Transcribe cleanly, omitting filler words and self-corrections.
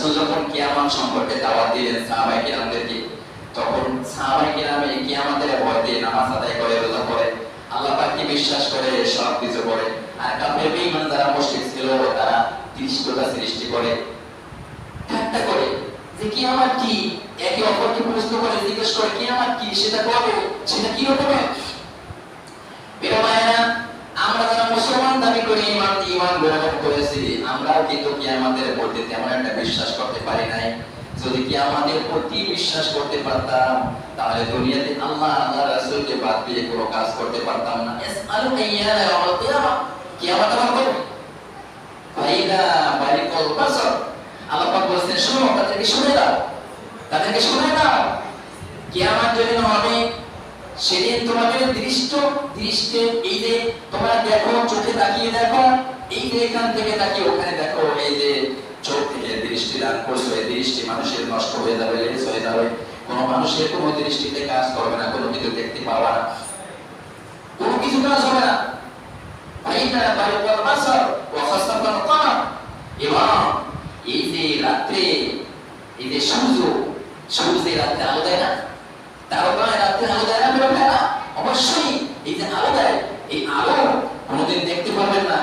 রাসূল যখন কিয়ামত সম্পর্কে দাওয়াত দিলেন সাহাবায়ে কিরামদেরকে, তখন সাহাবায়ে কিরাম এই কিয়ামতের ভয়ে নামাজ আদায় করে, রোজা করে, আল্লাহ পাককে বিশ্বাস করে, সব কিছু করে। আর কাফের বেঈমান যারা মুশরিক ছিল তারা তিরস্কতা সৃষ্টি করে, ঠাট্টা করে যে কিয়ামত কি, একে অপরকে প্রশ্ন করে, জিজ্ঞেস করে কিয়ামত কি, সেটা কবে, সেটা কি হবে। বেরোমায়না আমরা যারা মুসলমান দাবি করি, ঈমান গ্রহণ করেছি, আমরাও কিন্তু কিয়ামতের প্রতি তেমন একটা বিশ্বাস করতে পারি নাই। যদি কিয়ামতের প্রতি বিশ্বাস করতে পারতাম, তাহলে দুনিয়াতে আল্লাহ রাসূলকে বাদ দিয়ে কোনো কাজ করতে পারতাম না। ইসআলু আইয়ানা ইয়াউমুল কিয়ামah, কিয়ামত কবে? ফাইদা বারিকাল বাসর, আল্লাহ পাক বলেছেন শোনো, তাদেরকে শুনে দাও, তাদেরকে শুনে দাও, কিয়ামত যেদিন হবে সেদিন তোমাদের দৃষ্টি এই যে তোমরা দেখো, চোখে তাকিয়ে দেখো, এই যে এখান থেকে তাকিয়ে ওখানে দেখো, এই যে চোখ থেকে দৃষ্টি দান করছো, এই দৃষ্টি মানুষের নষ্ট হয়ে যাবে, লেস হয়ে যাবে, কোনো মানুষের কোনো দৃষ্টিতে কাজ করবে না, কোনো কিছু দেখতে পাওয়া না, কোনো কিছু কাজ হবে না। ফাইনা বারিকাল বাসর ওয়া খাসাফাল কমার, এবং এই যে রাত্রে, এই যে সূর্য রাত্রে আলো দেয় না, তারকায় রাত্রে আলো দেয় না, অবশ্যই এই যে আলো দেয়, এই আলো কোনোদিন দেখতে পারবেন না।